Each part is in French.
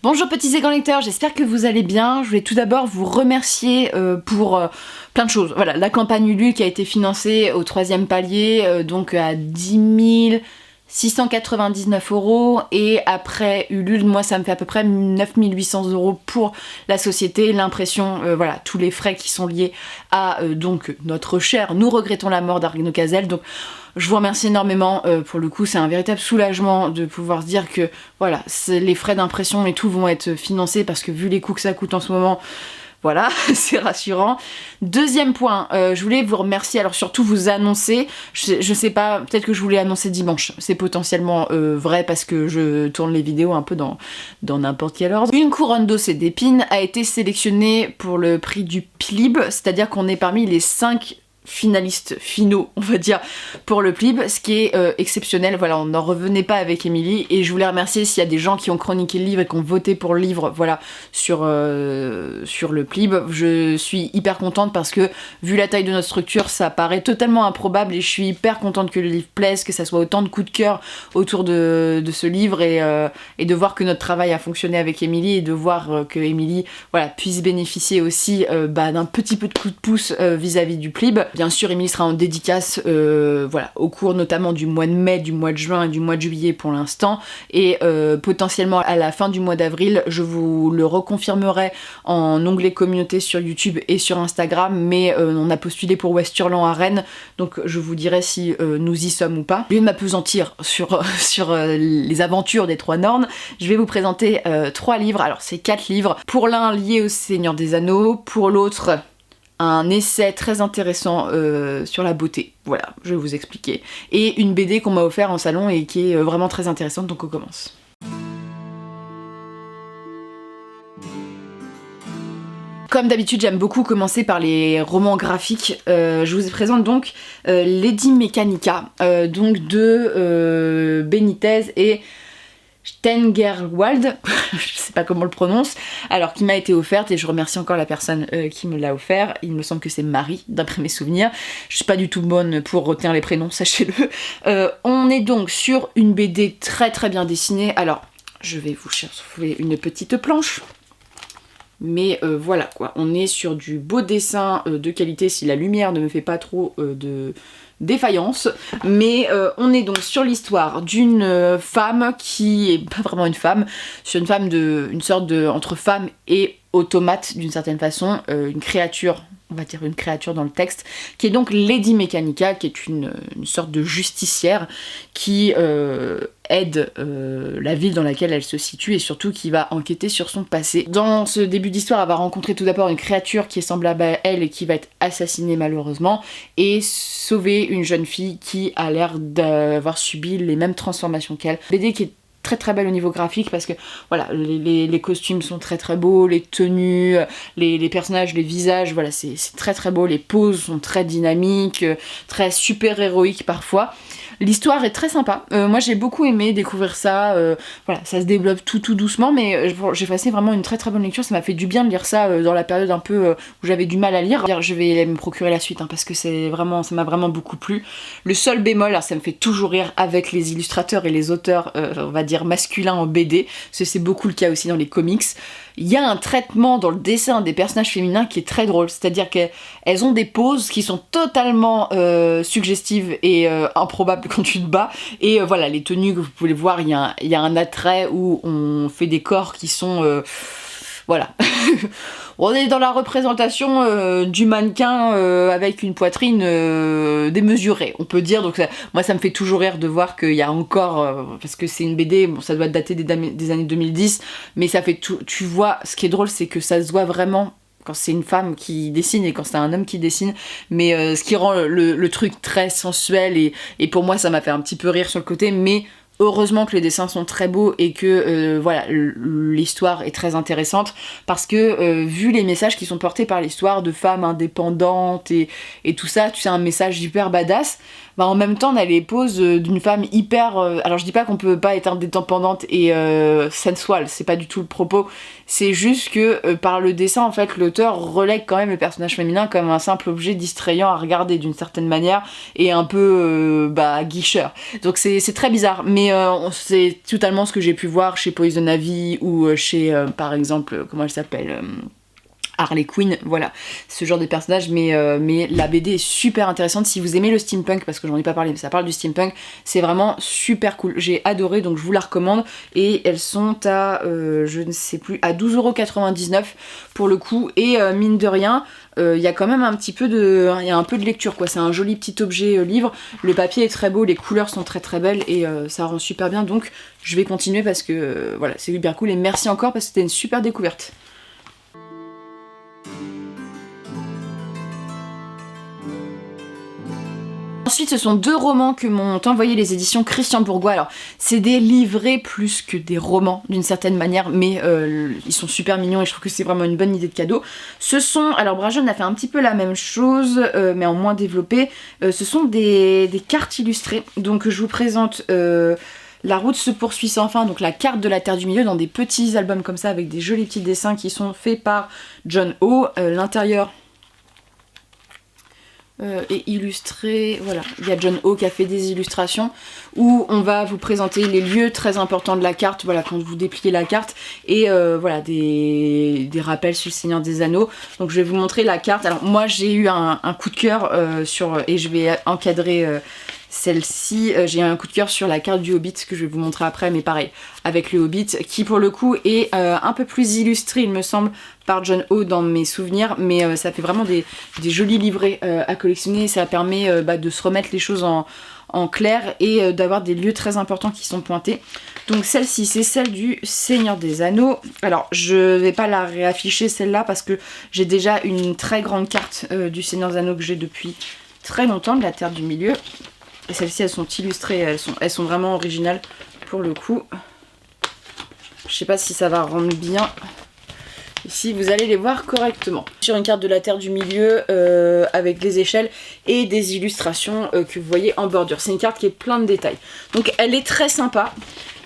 Bonjour petits et grands lecteurs, j'espère que vous allez bien. Je voulais tout d'abord vous remercier pour plein de choses. Voilà, la campagne Ulule qui a été financée au 3e palier, donc à 10 699 € et après Ulule, moi ça me fait à peu près 9 800 € pour la société, l'impression, voilà, tous les frais qui sont liés à donc notre cher Nous regrettons la mort d'Arnaud Cazelle. Donc je vous remercie énormément, pour le coup c'est un véritable soulagement de pouvoir se dire que voilà, les frais d'impression et tout vont être financés parce que vu les coûts que ça coûte en ce moment, voilà, c'est rassurant. Deuxième point, je voulais vous remercier, alors surtout vous annoncer, je sais pas, peut-être que je voulais annoncer dimanche, c'est potentiellement vrai parce que je tourne les vidéos un peu dans n'importe quel ordre. Une couronne d'os et d'épines a été sélectionnée pour le prix du PLIB, c'est-à-dire qu'on est parmi les 5 finalistes finaux, on va dire, pour le PLIB, ce qui est exceptionnel. Voilà, on n'en revenait pas avec Émilie, et je voulais remercier s'il y a des gens qui ont chroniqué le livre et qui ont voté pour le livre, voilà, sur le PLIB. Je suis hyper contente parce que, vu la taille de notre structure, ça paraît totalement improbable, et je suis hyper contente que le livre plaise, que ça soit autant de coups de cœur autour de ce livre, et de voir que notre travail a fonctionné avec Émilie, et de voir que Émilie, voilà, puisse bénéficier aussi d'un petit peu de coup de pouce vis-à-vis du PLIB. Bien sûr, Émilie sera en dédicace voilà, au cours notamment du mois de mai, du mois de juin et du mois de juillet pour l'instant, et potentiellement à la fin du mois d'avril, je vous le reconfirmerai en onglet communauté sur YouTube et sur Instagram, mais on a postulé pour Westurland à Rennes, donc je vous dirai si nous y sommes ou pas. Au lieu de m'apesantir sur les aventures des 3 Nornes, je vais vous présenter 3 livres. Alors c'est 4 livres, pour l'un lié au Seigneur des Anneaux, pour l'autre un essai très intéressant sur la beauté, voilà, je vais vous expliquer, et une BD qu'on m'a offert en salon et qui est vraiment très intéressante, donc on commence. Comme d'habitude, j'aime beaucoup commencer par les romans graphiques. Je vous présente donc Lady Mechanica, donc de Benitez et Stengerwald, je sais pas comment on le prononce, alors qui m'a été offerte, et je remercie encore la personne qui me l'a offert. Il me semble que c'est Marie, d'après mes souvenirs. Je suis pas du tout bonne pour retenir les prénoms, sachez-le. On est donc sur une BD très très bien dessinée. Alors, je vais vous chercher une petite planche. Mais voilà quoi, on est sur du beau dessin de qualité si la lumière ne me fait pas trop de défaillance, mais on est donc sur l'histoire d'une femme qui est pas vraiment une femme, c'est une femme une sorte de entre femme et automate d'une certaine façon, une créature, on va dire une créature dans le texte, qui est donc Lady Mechanica, qui est une sorte de justicière qui aide la ville dans laquelle elle se situe, et surtout qui va enquêter sur son passé. Dans ce début d'histoire, elle va rencontrer tout d'abord une créature qui est semblable à elle et qui va être assassinée malheureusement, et sauver une jeune fille qui a l'air d'avoir subi les mêmes transformations qu'elle. BD qui est très très belle au niveau graphique parce que voilà, les costumes sont très très beaux, les tenues, les personnages, les visages, voilà, c'est très très beau, les poses sont très dynamiques, très super héroïques parfois. L'histoire est très sympa, moi j'ai beaucoup aimé découvrir ça, voilà, ça se développe tout doucement, mais j'ai passé vraiment une très très bonne lecture, ça m'a fait du bien de lire ça dans la période un peu où j'avais du mal à lire. Je vais me procurer la suite parce que ça m'a vraiment beaucoup plu. Le seul bémol, alors ça me fait toujours rire avec les illustrateurs et les auteurs, on va dire masculins en BD, parce que c'est beaucoup le cas aussi dans les comics. Il y a un traitement dans le dessin des personnages féminins qui est très drôle, c'est-à-dire qu'elles ont des poses qui sont totalement suggestives et improbables quand tu te bats, et voilà, les tenues que vous pouvez voir, il y a un attrait où on fait des corps qui sont voilà. On est dans la représentation du mannequin avec une poitrine démesurée, on peut dire. Donc moi ça me fait toujours rire de voir qu'il y a encore, parce que c'est une BD, bon, ça doit dater des années 2010, mais ça fait tout, tu vois, ce qui est drôle c'est que ça se voit vraiment quand c'est une femme qui dessine et quand c'est un homme qui dessine, mais ce qui rend le truc très sensuel, et pour moi ça m'a fait un petit peu rire sur le côté, mais heureusement que les dessins sont très beaux et que voilà, l'histoire est très intéressante, parce que vu les messages qui sont portés par l'histoire de femmes indépendantes et tout ça, tu sais, un message hyper badass, bah en même temps on a les poses d'une femme hyper... alors je dis pas qu'on peut pas être indépendante et sensuelle, c'est pas du tout le propos, c'est juste que par le dessin en fait l'auteur relègue quand même le personnage féminin comme un simple objet distrayant à regarder d'une certaine manière et un peu guicheur. Donc c'est très bizarre, mais mais c'est totalement ce que j'ai pu voir chez Poison Ivy ou chez par exemple, comment elle s'appelle, Harley Quinn, voilà, ce genre de personnage, mais la BD est super intéressante si vous aimez le steampunk, parce que j'en ai pas parlé, mais ça parle du steampunk, c'est vraiment super cool, j'ai adoré, donc je vous la recommande, et elles sont à, je ne sais plus, à 12,99€ pour le coup, et mine de rien, il y a quand même un petit peu de, il y a un peu de lecture quoi, c'est un joli petit objet livre, le papier est très beau, les couleurs sont très très belles, et ça rend super bien, donc je vais continuer parce que voilà, c'est hyper cool, et merci encore parce que c'était une super découverte. Ensuite, ce sont 2 romans que m'ont envoyé les éditions Christian Bourgois. Alors, c'est des livrets plus que des romans, d'une certaine manière, mais ils sont super mignons et je trouve que c'est vraiment une bonne idée de cadeau. Ce sont, alors Brajon a fait un petit peu la même chose, mais en moins développé. Ce sont des cartes illustrées. Donc, je vous présente La route se poursuit sans fin, donc la carte de la Terre du Milieu, dans des petits albums comme ça, avec des jolis petits dessins qui sont faits par John O. L'intérieur et illustré, voilà, il y a John O qui a fait des illustrations où on va vous présenter les lieux très importants de la carte, voilà, quand vous dépliez la carte, et voilà, des rappels sur le Seigneur des Anneaux. Donc je vais vous montrer la carte. Alors moi j'ai eu un coup de cœur et je vais encadrer celle-ci, j'ai un coup de cœur sur la carte du Hobbit que je vais vous montrer après, mais pareil, avec le Hobbit, qui pour le coup est un peu plus illustré, il me semble, par John O dans mes souvenirs, mais ça fait vraiment des jolis livrets à collectionner, ça permet de se remettre les choses en clair et d'avoir des lieux très importants qui sont pointés. Donc celle-ci, c'est celle du Seigneur des Anneaux. Alors je vais pas la réafficher celle-là parce que j'ai déjà une très grande carte du Seigneur des Anneaux que j'ai depuis très longtemps, de la Terre du Milieu. Et celles-ci, elles sont illustrées, elles sont vraiment originales pour le coup. Je sais pas si ça va rendre bien. Ici, vous allez les voir correctement. Sur une carte de la Terre du Milieu, avec des échelles et des illustrations que vous voyez en bordure. C'est une carte qui est plein de détails. Donc elle est très sympa.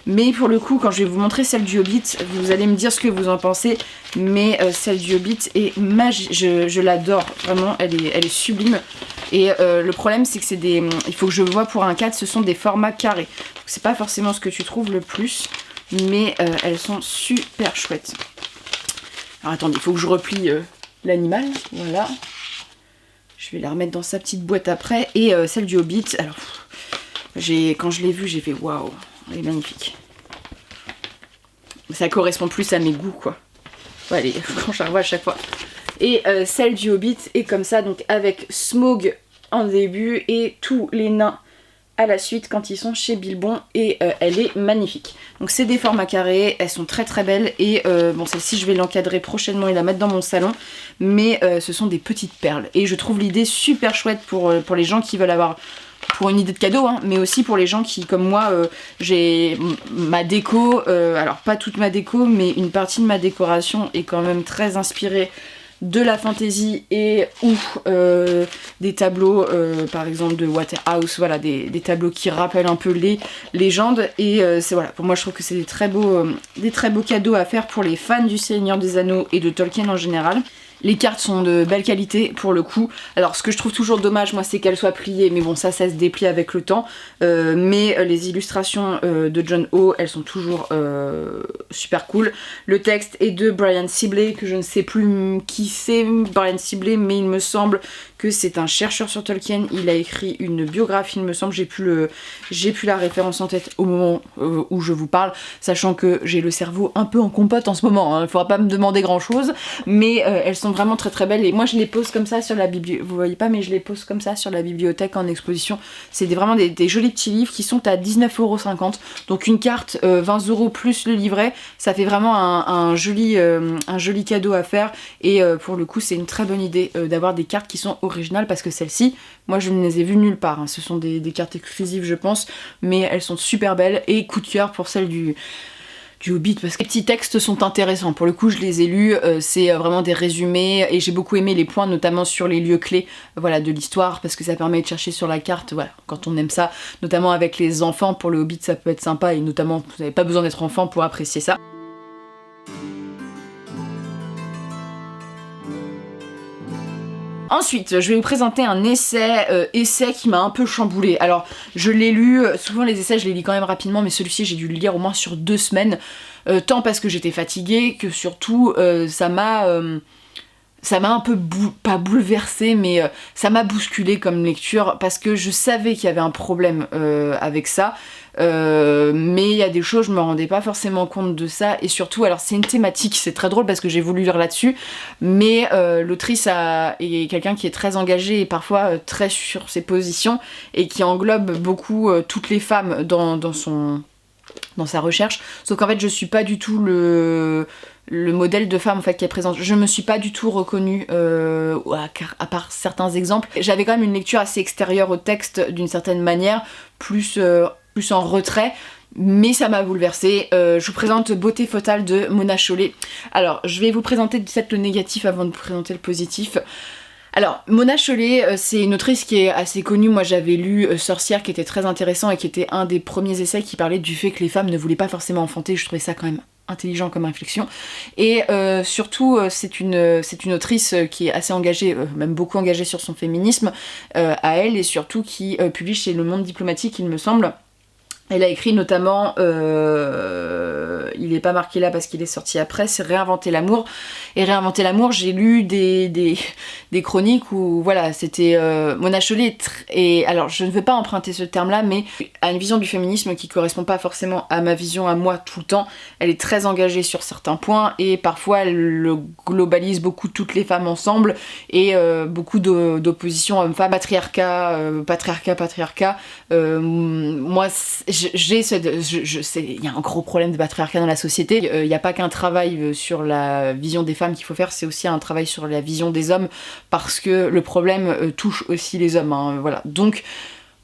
Mais pour le coup, quand je vais vous montrer celle du Hobbit, vous allez me dire ce que vous en pensez. Mais celle du Hobbit est magique. Je l'adore, vraiment, elle est sublime. Et le problème, c'est que c'est des... Il faut que je vois pour un cadre, ce sont des formats carrés. C'est pas forcément ce que tu trouves le plus, mais elles sont super chouettes. Alors attendez, il faut que je replie l'animal, voilà. Je vais la remettre dans sa petite boîte après. Et celle du Hobbit, alors... Quand je l'ai vue, j'ai fait waouh, elle est magnifique. Ça correspond plus à mes goûts, quoi. Ouais, allez, quand je la revois à chaque fois. Et celle du Hobbit est comme ça, donc avec Smaug en début et tous les nains à la suite quand ils sont chez Bilbon, et elle est magnifique. Donc c'est des formats carrés, elles sont très très belles, et bon, celle-ci je vais l'encadrer prochainement et la mettre dans mon salon, mais ce sont des petites perles. Et je trouve l'idée super chouette pour les gens qui veulent avoir... pour une idée de cadeau, hein, mais aussi pour les gens qui, comme moi, j'ai ma déco, alors pas toute ma déco, mais une partie de ma décoration est quand même très inspirée de la fantasy et ou des tableaux, par exemple de Waterhouse, voilà, des tableaux qui rappellent un peu les légendes, et c'est voilà, pour moi je trouve que c'est des très beaux cadeaux à faire pour les fans du Seigneur des Anneaux et de Tolkien en général. Les cartes sont de belle qualité pour le coup. Alors ce que je trouve toujours dommage, moi, c'est qu'elles soient pliées, mais bon, ça se déplie avec le temps. Mais les illustrations de John O, elles sont toujours super cool. Le texte est de Brian Sibley, que je ne sais plus qui c'est, Brian Sibley, mais il me semble que c'est un chercheur sur Tolkien. Il a écrit une biographie, il me semble, j'ai plus la référence en tête au moment où je vous parle, sachant que j'ai le cerveau un peu en compote en ce moment, hein. Il faudra pas me demander grand chose, mais elles sont vraiment très très belles, et moi je les pose comme ça sur la bibliothèque, vous voyez pas, mais je les pose comme ça sur la bibliothèque en exposition. C'est vraiment des jolis petits livres qui sont à 19,50€, donc une carte 20€ plus le livret, ça fait vraiment un joli cadeau à faire, et pour le coup c'est une très bonne idée d'avoir des cartes qui sont originales, parce que celles-ci, moi je ne les ai vues nulle part, hein. Ce sont des cartes exclusives je pense, mais elles sont super belles, et coup de cœur pour celle du Hobbit, parce que les petits textes sont intéressants. Pour le coup, je les ai lus, c'est vraiment des résumés, et j'ai beaucoup aimé les points, notamment sur les lieux clés, voilà, de l'histoire, parce que ça permet de chercher sur la carte, voilà, quand on aime ça, notamment avec les enfants. Pour le Hobbit, ça peut être sympa, et notamment, vous n'avez pas besoin d'être enfant pour apprécier ça. Ensuite, je vais vous présenter un essai qui m'a un peu chamboulé. Alors, je l'ai lu, souvent les essais je les lis quand même rapidement, mais celui-ci j'ai dû le lire au moins sur 2 semaines, tant parce que j'étais fatiguée, que surtout ça m'a un peu, pas bouleversée, mais ça m'a bousculée comme lecture, parce que je savais qu'il y avait un problème avec ça, mais il y a des choses, je me rendais pas forcément compte de ça, et surtout, alors c'est une thématique, c'est très drôle parce que j'ai voulu lire là-dessus, mais l'autrice est quelqu'un qui est très engagé et parfois très sur ses positions, et qui englobe beaucoup toutes les femmes dans sa recherche, sauf qu'en fait je suis pas du tout le modèle de femme en fait qui est présente. Je me suis pas du tout reconnue à part certains exemples. J'avais quand même une lecture assez extérieure au texte d'une certaine manière, plus en retrait, mais ça m'a bouleversée. Je vous présente Beauté fatale de Mona Chollet. Alors je vais vous présenter peut-être le négatif avant de vous présenter le positif. Alors, Mona Chollet, c'est une autrice qui est assez connue. Moi, j'avais lu Sorcière, qui était très intéressant et qui était un des premiers essais qui parlait du fait que les femmes ne voulaient pas forcément enfanter. Je trouvais ça quand même intelligent comme réflexion. Et surtout, c'est une autrice qui est assez engagée, même beaucoup engagée sur son féminisme à elle, et surtout qui publie chez Le Monde Diplomatique, il me semble. Elle a écrit notamment, il est pas marqué là parce qu'il est sorti après, c'est Réinventer l'amour. Et Réinventer l'amour, j'ai lu des chroniques où, voilà, c'était Mona Chollet, et alors je ne veux pas emprunter ce terme-là, mais a une vision du féminisme qui correspond pas forcément à ma vision à moi tout le temps. Elle est très engagée sur certains points, et parfois elle globalise beaucoup toutes les femmes ensemble, et beaucoup d'opposition homme-femme, patriarcat. Moi, il y a un gros problème de patriarcat dans la société. Il n'y a pas qu'un travail sur la vision des femmes qu'il faut faire, c'est aussi un travail sur la vision des hommes, parce que le problème touche aussi les hommes, hein, voilà. Donc,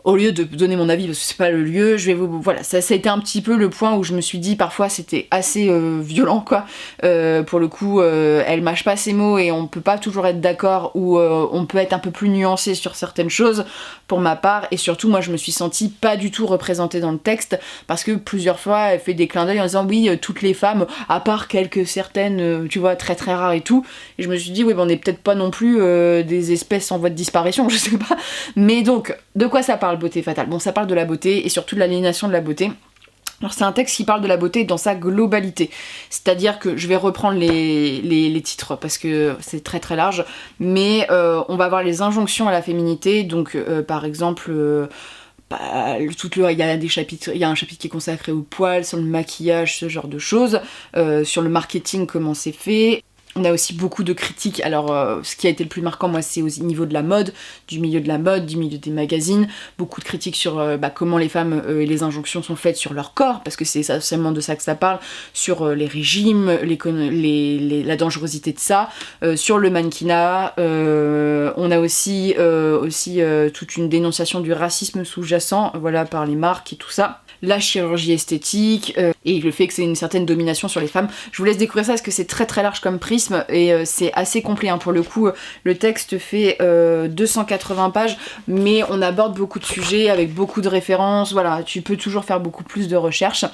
au lieu de donner mon avis, parce que c'est pas le lieu, voilà, ça a été un petit peu le point où je me suis dit, parfois c'était assez violent, quoi. Pour le coup, elle mâche pas ses mots, et on peut pas toujours être d'accord, ou on peut être un peu plus nuancé sur certaines choses, pour ma part, et surtout, moi je me suis sentie pas du tout représentée dans le texte, parce que plusieurs fois, elle fait des clins d'œil en disant, oui, toutes les femmes, à part certaines, tu vois, très très rares et tout, et je me suis dit, oui, on est peut-être pas non plus des espèces en voie de disparition, je sais pas, mais donc, de quoi ça parle, Beauté fatale? Bon, ça parle de la beauté, et surtout de l'aliénation de la beauté. Alors c'est un texte qui parle de la beauté dans sa globalité, c'est-à-dire que je vais reprendre les titres parce que c'est très très large, mais on va avoir les injonctions à la féminité, donc par exemple... il y a un chapitre qui est consacré au poil, sur le maquillage, ce genre de choses, sur le marketing, comment c'est fait. On a aussi beaucoup de critiques. Alors, ce qui a été le plus marquant, moi, c'est au niveau de la mode, du milieu de la mode, du milieu des magazines. Beaucoup de critiques sur comment les femmes et les injonctions sont faites sur leur corps, parce que c'est essentiellement de ça que ça parle, sur les régimes, la dangerosité de ça, sur le mannequinat. On a aussi toute une dénonciation du racisme sous-jacent, voilà, par les marques et tout ça. La chirurgie esthétique, et le fait que c'est une certaine domination sur les femmes. Je vous laisse découvrir ça parce que c'est très très large comme prisme, et c'est assez complet, hein. Pour le coup, le texte fait 280 pages, mais on aborde beaucoup de sujets avec beaucoup de références, voilà, tu peux toujours faire beaucoup plus de recherches.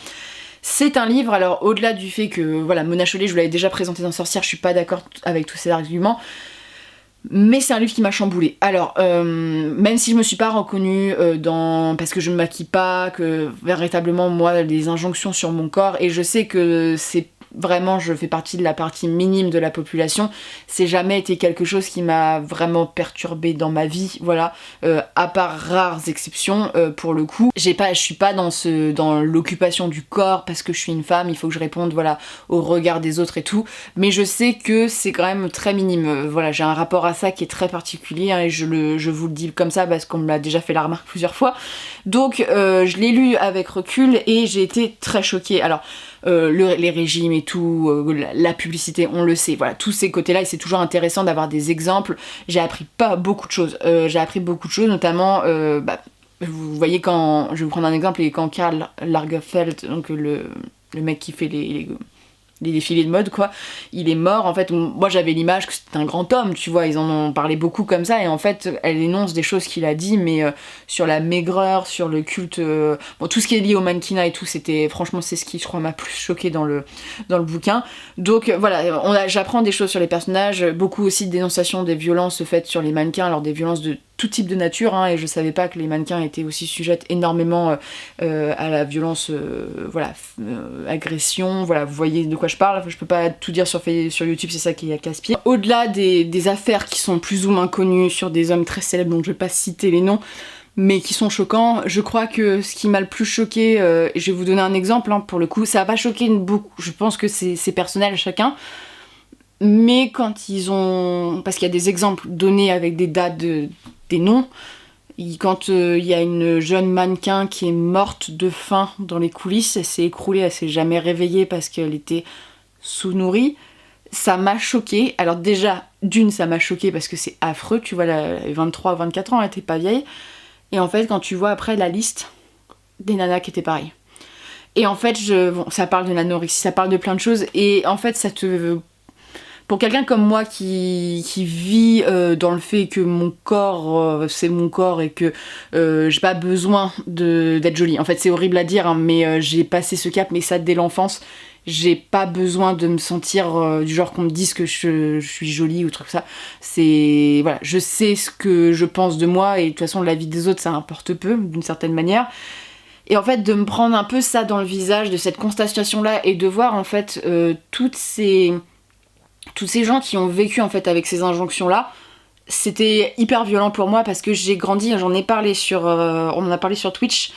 C'est un livre, alors au-delà du fait que, voilà, Mona Chollet, je vous l'avais déjà présenté dans Sorcière, je suis pas d'accord avec tous ces arguments, mais c'est un livre qui m'a chamboulée. Alors, même si je me suis pas reconnue parce que je me maquille pas, que véritablement, moi, les injonctions sur mon corps, et je sais que c'est vraiment, je fais partie de la partie minime de la population, c'est jamais été quelque chose qui m'a vraiment perturbée dans ma vie, voilà, à part rares exceptions, pour le coup. Je suis pas dans l'occupation du corps parce que je suis une femme, il faut que je réponde, voilà, au regard des autres et tout, mais je sais que c'est quand même très minime, voilà, j'ai un rapport à ça qui est très particulier, hein, et je vous le dis comme ça parce qu'on me l'a déjà fait la remarque plusieurs fois. Donc je l'ai lu avec recul et j'ai été très choquée. Alors les régimes et tout, la publicité, on le sait, voilà, tous ces côtés-là, et c'est toujours intéressant d'avoir des exemples. J'ai appris beaucoup de choses, notamment, vous voyez, je vais vous prendre un exemple, et quand Karl Lagerfeld, donc le mec qui fait les défilés de mode quoi, il est mort. En fait, moi j'avais l'image que c'était un grand homme, tu vois, ils en ont parlé beaucoup comme ça, et en fait elle énonce des choses qu'il a dit, mais sur la maigreur, sur le culte, bon, tout ce qui est lié au mannequinat et tout, franchement c'est ce qui je crois m'a plus choqué dans le bouquin. Donc voilà, j'apprends des choses sur les personnages, beaucoup aussi de dénonciation des violences faites sur les mannequins, alors des violences de tout type de nature, hein, et je savais pas que les mannequins étaient aussi sujettes énormément à la violence, agression, voilà, vous voyez de quoi je parle, je peux pas tout dire sur YouTube, c'est ça qui est casse-pied. Au-delà des affaires qui sont plus ou moins connues sur des hommes très célèbres, dont je vais pas citer les noms, mais qui sont choquants, je crois que ce qui m'a le plus choqué, et je vais vous donner un exemple, hein, pour le coup, ça a pas choqué beaucoup, je pense que c'est personnel à chacun, mais quand ils ont... Parce qu'il y a des exemples donnés avec des dates, des noms, quand il y a une jeune mannequin qui est morte de faim dans les coulisses, elle s'est écroulée, elle s'est jamais réveillée parce qu'elle était sous-nourrie, ça m'a choquée. Alors déjà, ça m'a choquée parce que c'est affreux, tu vois, elle avait 23 ou 24 ans, elle était pas vieille, et en fait quand tu vois après la liste des nanas qui étaient pareilles. Et en fait, ça parle de l'anorexie, ça parle de plein de choses, et en fait pour quelqu'un comme moi qui vit dans le fait que mon corps, c'est mon corps et que j'ai pas besoin d'être jolie. En fait, c'est horrible à dire, hein, mais j'ai passé ce cap, mais ça dès l'enfance. J'ai pas besoin de me sentir du genre qu'on me dise que je suis jolie ou truc ça. Voilà, je sais ce que je pense de moi, et de toute façon, la vie des autres, ça importe peu, d'une certaine manière. Et en fait, de me prendre un peu ça dans le visage, de cette constatation-là, et de voir en fait toutes ces gens qui ont vécu en fait avec ces injonctions-là, c'était hyper violent pour moi parce que j'ai grandi, j'en ai parlé on en a parlé sur Twitch.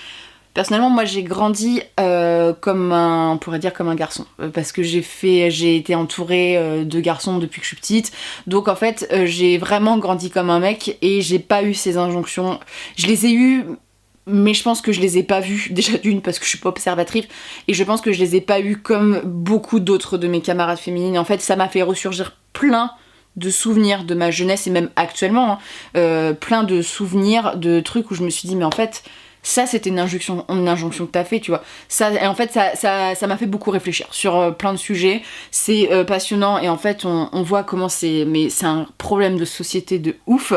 Personnellement, moi j'ai grandi on pourrait dire comme un garçon, parce que j'ai été entourée de garçons depuis que je suis petite, donc en fait j'ai vraiment grandi comme un mec et j'ai pas eu ces injonctions. Je les ai eues, mais je pense que je les ai pas vus, déjà d'une parce que je suis pas observatrice, et je pense que je les ai pas eus comme beaucoup d'autres de mes camarades féminines. En fait, ça m'a fait ressurgir plein de souvenirs de ma jeunesse, et même actuellement, hein, plein de souvenirs de trucs où je me suis dit, mais en fait, ça c'était une injonction que t'as fait, tu vois. Et en fait, ça m'a fait beaucoup réfléchir sur plein de sujets. C'est passionnant, et en fait, on voit comment c'est un problème de société de ouf,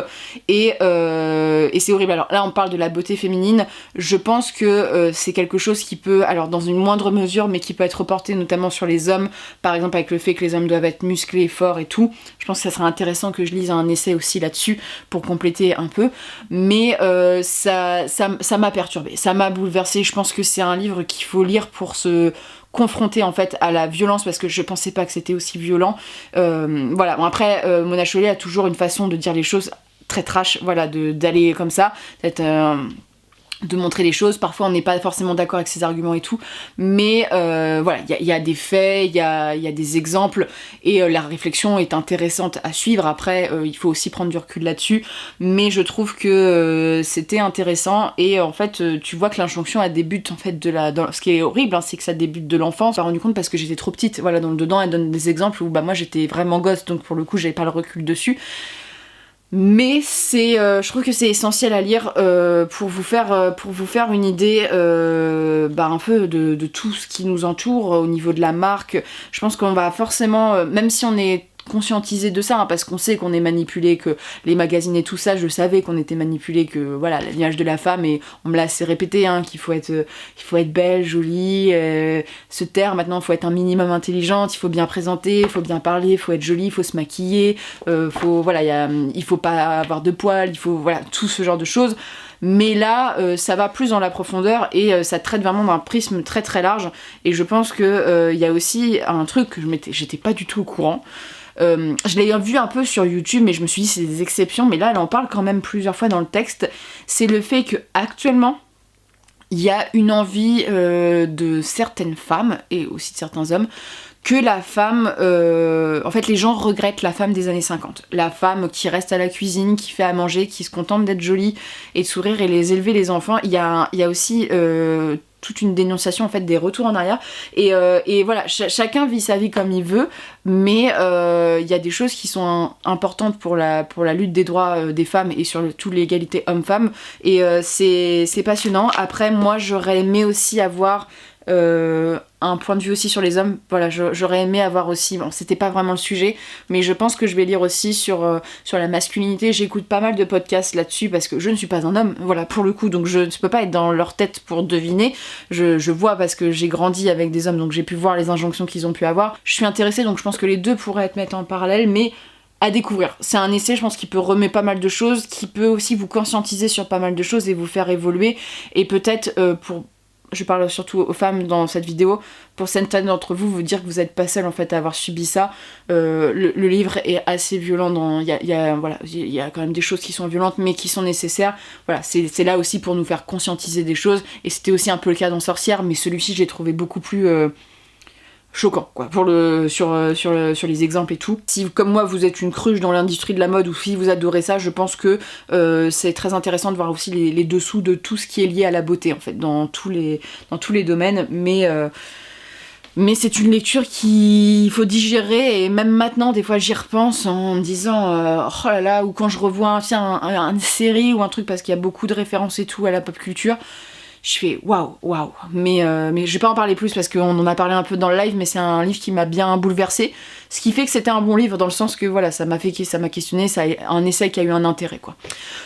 et c'est horrible. Alors là, on parle de la beauté féminine. Je pense que c'est quelque chose qui peut, alors dans une moindre mesure, mais qui peut être reporté notamment sur les hommes, par exemple avec le fait que les hommes doivent être musclés, forts et tout. Je pense que ça serait intéressant que je lise un essai aussi là-dessus pour compléter un peu. Mais ça m'a perturbée, ça m'a bouleversée. Je pense que c'est un livre qu'il faut lire pour se confronter en fait à la violence, parce que je pensais pas que c'était aussi violent. Voilà, bon, après Mona Chollet a toujours une façon de dire les choses très trash, voilà, d'aller comme ça, d'être de montrer les choses. Parfois on n'est pas forcément d'accord avec ses arguments et tout, mais voilà, il y a des faits, il y a des exemples, et la réflexion est intéressante à suivre. Après il faut aussi prendre du recul là-dessus, mais je trouve que c'était intéressant. Et en fait tu vois que l'injonction elle débute en fait ce qui est horrible, hein, c'est que ça débute de l'enfance. Je me suis rendu compte parce que j'étais trop petite, voilà, donc dedans elle donne des exemples où moi j'étais vraiment gosse, donc pour le coup j'avais pas le recul dessus. Mais je trouve que c'est essentiel à lire pour vous faire une idée un peu de tout ce qui nous entoure au niveau de la marque. Je pense qu'on va forcément, même si on est conscientisé de ça, hein, parce qu'on sait qu'on est manipulé, que les magazines et tout ça, je savais qu'on était manipulé, que voilà, l'image de la femme, et on me l'a assez répété, hein, qu'il faut être belle, jolie, se taire. Maintenant il faut être un minimum intelligente, il faut bien présenter, il faut bien parler, il faut être jolie, il faut se maquiller, il faut pas avoir de poils, il faut, voilà, tout ce genre de choses. Mais là ça va plus dans la profondeur, et ça traite vraiment d'un prisme très très large. Et je pense que y a aussi un truc que j'étais pas du tout au courant. Je l'ai vu un peu sur YouTube, mais je me suis dit c'est des exceptions, mais là elle en parle quand même plusieurs fois dans le texte. C'est le fait que actuellement il y a une envie de certaines femmes, et aussi de certains hommes, que la femme... en fait, les gens regrettent la femme des années 50. La femme qui reste à la cuisine, qui fait à manger, qui se contente d'être jolie et de sourire et les élever les enfants. Il y a aussi toute une dénonciation en fait des retours en arrière. Et voilà, chacun vit sa vie comme il veut, mais il y a des choses qui sont importantes pour la lutte des droits des femmes, et sur toute l'égalité homme-femme. Et c'est passionnant. Après, moi, j'aurais aimé aussi avoir un point de vue aussi sur les hommes. Voilà, j'aurais aimé avoir aussi, bon c'était pas vraiment le sujet, mais je pense que je vais lire aussi sur la masculinité. J'écoute pas mal de podcasts là-dessus parce que je ne suis pas un homme, voilà, pour le coup, donc je ne peux pas être dans leur tête pour deviner. Je vois parce que j'ai grandi avec des hommes, donc j'ai pu voir les injonctions qu'ils ont pu avoir. Je suis intéressée, donc je pense que les deux pourraient être mis en parallèle, mais à découvrir. C'est un essai, je pense, qui peut remettre pas mal de choses, qui peut aussi vous conscientiser sur pas mal de choses et vous faire évoluer, et peut-être je parle surtout aux femmes dans cette vidéo, pour certaines d'entre vous, vous dire que vous n'êtes pas seul en fait à avoir subi ça. Le livre est assez violent, il y a quand même des choses qui sont violentes mais qui sont nécessaires. Voilà, c'est là aussi pour nous faire conscientiser des choses, et c'était aussi un peu le cas dans Sorcière, mais celui-ci j'ai trouvé beaucoup plus choquant quoi, sur les exemples et tout. Si comme moi vous êtes une cruche dans l'industrie de la mode ou si vous adorez ça, je pense que c'est très intéressant de voir aussi les dessous de tout ce qui est lié à la beauté en fait, dans tous les domaines, mais c'est une lecture qu'il faut digérer, et même maintenant des fois j'y repense en me disant oh là là, ou quand je revois une série ou un truc, parce qu'il y a beaucoup de références et tout à la pop culture, je fais waouh. Mais je vais pas en parler plus parce qu'on en a parlé un peu dans le live, mais c'est un livre qui m'a bien bouleversée. Ce qui fait que c'était un bon livre dans le sens que voilà, ça m'a questionné, ça a un essai qui a eu un intérêt quoi.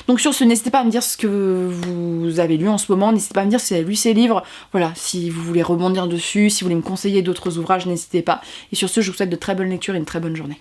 Donc sur ce, n'hésitez pas à me dire ce que vous avez lu en ce moment, n'hésitez pas à me dire si vous avez lu ces livres, voilà, si vous voulez rebondir dessus, si vous voulez me conseiller d'autres ouvrages, n'hésitez pas. Et sur ce, je vous souhaite de très bonnes lectures et une très bonne journée.